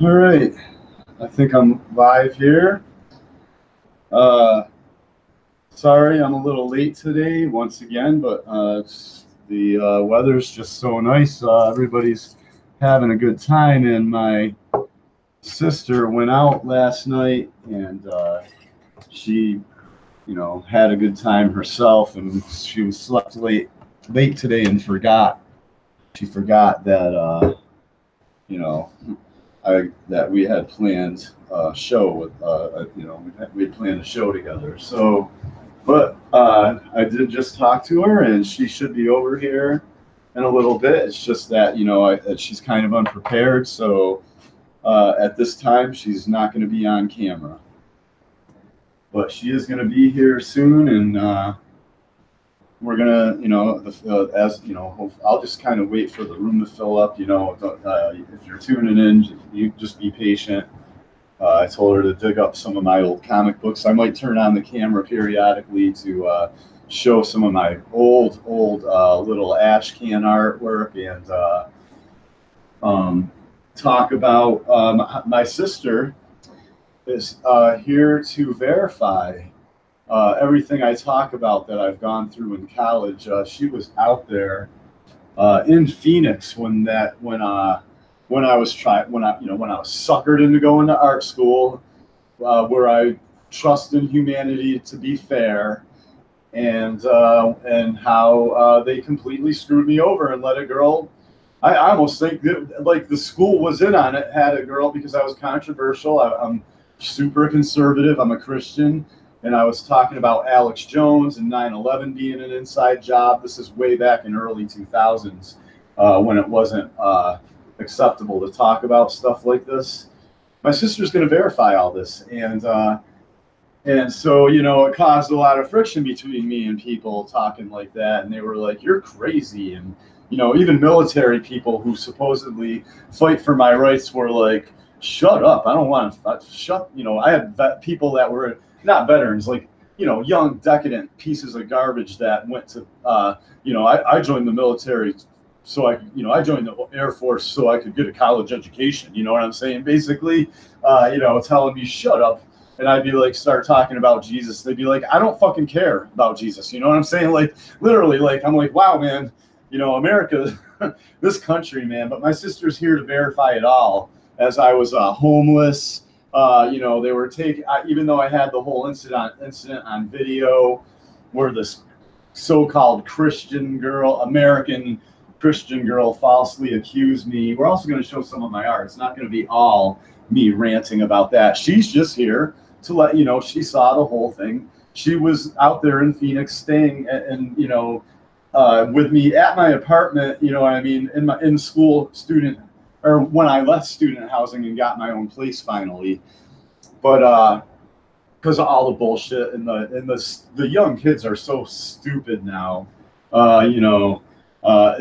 All right, I think I'm live here. Uh, Sorry, I'm a little late today once again, but the weather's just so nice. Everybody's having a good time, and my sister went out last night, and she, had a good time herself, and she was slept late today, and forgot. She forgot that you know that we had planned a show with we had planned a show together. So, but I did just talk to her, and she should be over here in a little bit. It's just that that she's kind of unprepared, so at this time she's not going to be on camera, but she is going to be here soon, and we're gonna, as you know, I'll just kind of wait for the room to fill up. If you're tuning in, you just be patient. I told her to dig up some of my old comic books. I might turn on the camera periodically to show some of my old little ash can artwork and talk about my sister is here to verify everything I talk about that I've gone through in college. She was out there in Phoenix when I was when I was suckered into going to art school, where I trust in humanity to be fair, and how they completely screwed me over and let a girl. I almost think that, like, the school was in on it, had a girl because I was controversial. I'm super conservative. I'm a Christian, and I was talking about Alex Jones and 9/11 being an inside job. This is way back in early 2000s when it wasn't acceptable to talk about stuff like this. My sister's going to verify all this, and so, it caused a lot of friction between me and people talking like that. And they were like, "You're crazy." And, even military people who supposedly fight for my rights were like, "Shut up. I don't want to shut." I had people that were not veterans, like, young, decadent pieces of garbage that went to, I joined the military. So I joined the Air Force so I could get a college education. You know what I'm saying? Basically, telling me, "Shut up." And I'd be like, start talking about Jesus. They'd be like, "I don't fucking care about Jesus." You know what I'm saying? Like, literally, like, I'm like, wow, man, America, this country, man. But my sister's here to verify it all. As I was homeless, they were taking, even though I had the whole incident on video, where this so-called Christian girl, American Christian girl, falsely accused me. We're also going to show some of my art. It's not going to be all me ranting about that. She's just here to let you know she saw the whole thing. She was out there in Phoenix staying and with me at my apartment, you know what I mean, in school student, or when I left student housing and got my own place finally. But because of all the bullshit and the young kids are so stupid now.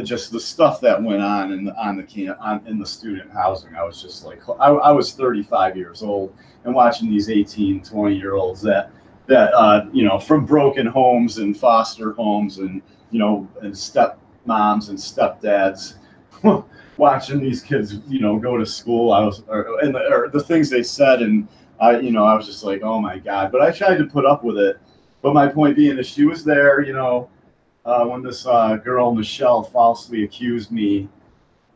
Just the stuff that went on on the camp in the student housing. I was just like, I was 35 years old and watching these 18, 20-year-olds that from broken homes and foster homes and and step moms and stepdads. Watching these kids, go to school. Or the things they said, and I was just like, oh my god. But I tried to put up with it. But my point being is, she was there, when this girl Michelle falsely accused me,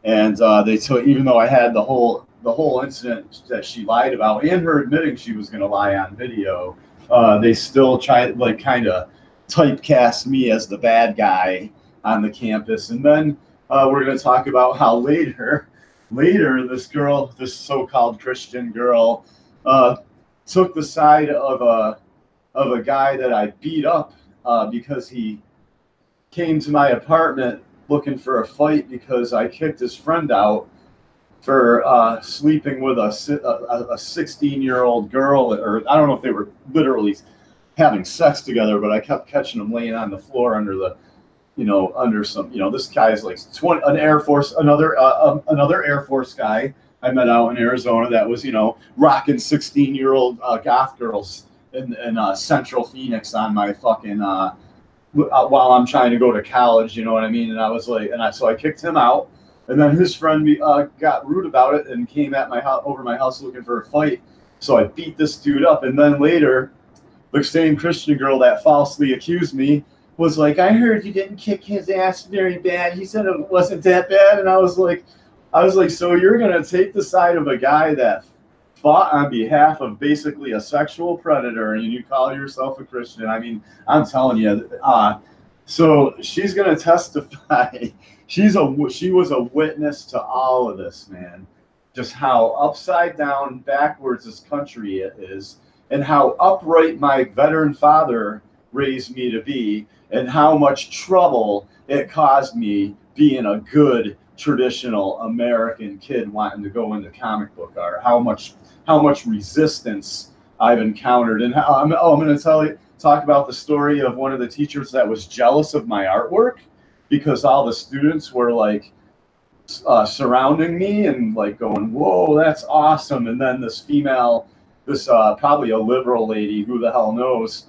and they took, even though I had the whole incident that she lied about, and her admitting she was going to lie on video, they still tried, like, kind of typecast me as the bad guy on the campus. And then we're going to talk about how later this so-called Christian girl, took the side of a guy that I beat up because he came to my apartment looking for a fight because I kicked his friend out for sleeping with a 16-year-old girl, or I don't know if they were literally having sex together, but I kept catching them laying on the floor under some, this guy is like an Air Force, another Air Force guy I met out in Arizona that was, rocking 16-year-old goth girls in Central Phoenix on my fucking while I'm trying to go to college. You know what I mean? And I was like, so I kicked him out. And then his friend got rude about it and came at my house, over my house looking for a fight. So I beat this dude up. And then later, the same Christian girl that falsely accused me was like, I heard you didn't kick his ass very bad. He said it wasn't that bad. And I was like, so you're going to take the side of a guy that fought on behalf of basically a sexual predator and you call yourself a Christian? I mean, I'm telling you. So she's going to testify. She was a witness to all of this, man. Just how upside down, backwards this country is, and how upright my veteran father raised me to be, and how much trouble it caused me being a good traditional American kid wanting to go into comic book art. How much resistance I've encountered, and how, I'm going to talk about the story of one of the teachers that was jealous of my artwork because all the students were like surrounding me and like going, "Whoa, that's awesome!" And then this female, probably a liberal lady, who the hell knows,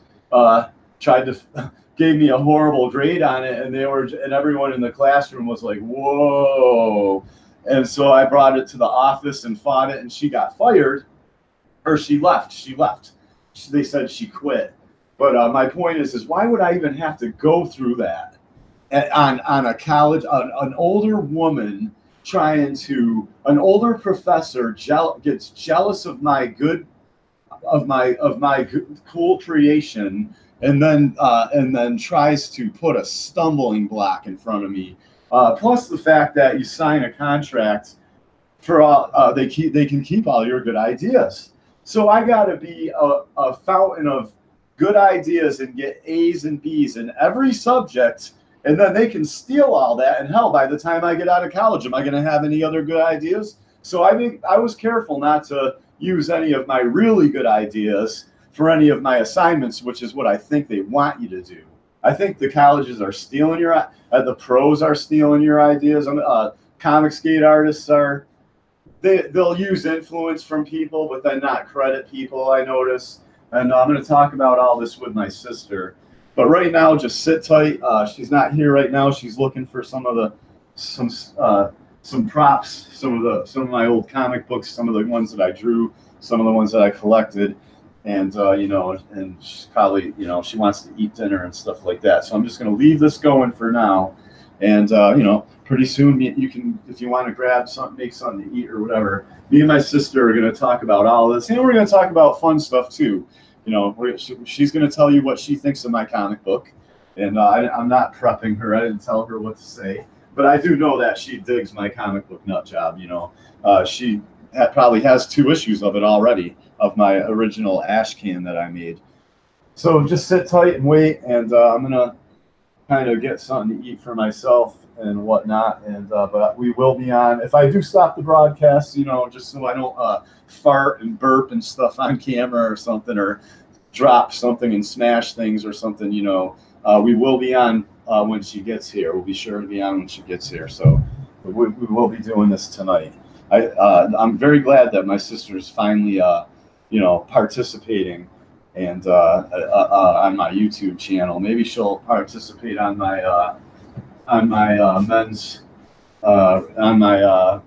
gave me a horrible grade on it, and everyone in the classroom was like, "Whoa!" And so I brought it to the office and fought it, and she got fired, or she left. They said she quit. But my point is why would I even have to go through that on a college? An older woman an older professor gets jealous of my cool creation, and then tries to put a stumbling block in front of me. Plus the fact that you sign a contract for all, they can keep all your good ideas. So I got to be a fountain of good ideas and get A's and B's in every subject, and then they can steal all that. And hell, by the time I get out of college, am I going to have any other good ideas? So I was careful not to use any of my really good ideas for any of my assignments, which is what I think they want you to do. I think the colleges are stealing the pros are stealing your ideas. Comic skate artists they'll use influence from people, but then not credit people, I notice. And I'm going to talk about all this with my sister. But right now, just sit tight. She's not here right now. She's looking for some props, some of my old comic books, some of the ones that I drew, some of the ones that I collected, and and she's probably she wants to eat dinner and stuff like that. So I'm just going to leave this going for now, and pretty soon you can, if you want to grab something, make something to eat or whatever. Me and my sister are going to talk about all this, and we're going to talk about fun stuff too. She's going to tell you what she thinks of my comic book, and I'm not prepping her. I didn't tell her what to say, but I do know that she digs my comic book nut job. She probably has 2 issues of it already, of my original ash can that I made. So just sit tight and wait, and I'm going to kind of get something to eat for myself and whatnot, and but we will be on. If I do stop the broadcast, just so I don't fart and burp and stuff on camera or something, or drop something and smash things or something, we will be on when she gets here. We'll be sure to be on when she gets here. So we will be doing this tonight. I'm very glad that my sister's finally participating and on my YouTube channel. Maybe she'll participate on my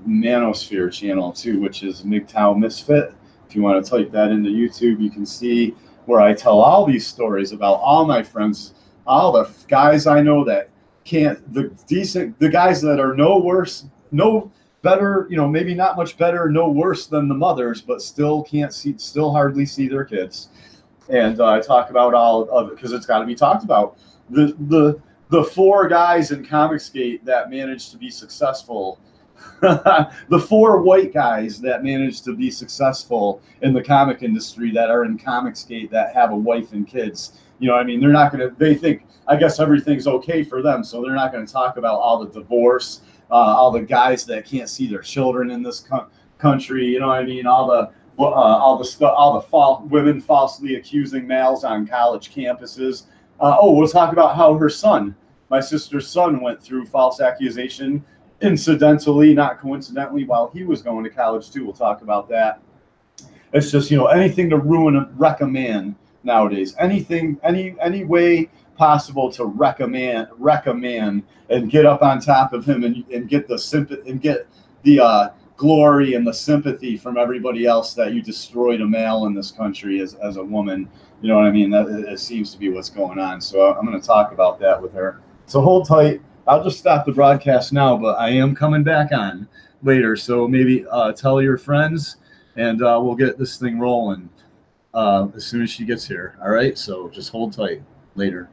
Manosphere channel too, which is MGTOW Misfit. If you want to type that into YouTube, you can see where I tell all these stories about all my friends, all the guys I know that the guys that are no better, maybe not much better, no worse than the mothers, but still hardly see their kids. And I talk about all of it because it's got to be talked about. The 4 guys in Comicsgate that managed to be successful, the 4 white guys that managed to be successful in the comic industry that are in Comicsgate that have a wife and kids. They're not going to, they think, I guess everything's okay for them. So they're not going to talk about all the divorce, all the guys that can't see their children in this country. All the women falsely accusing males on college campuses. We'll talk about how my sister's son, went through false accusation, incidentally, not coincidentally, while he was going to college too. We'll talk about that. It's just, anything to wreck a man nowadays. Anything, any way possible to wreck a man and get up on top of him and get the sympathy and get the glory and the sympathy from everybody else that you destroyed a male in this country as a woman. You know what I mean? That it seems to be what's going on. So I'm going to talk about that with her. So hold tight. I'll just stop the broadcast now, but I am coming back on later. So maybe tell your friends, and we'll get this thing rolling as soon as she gets here. All right? So just hold tight. Later.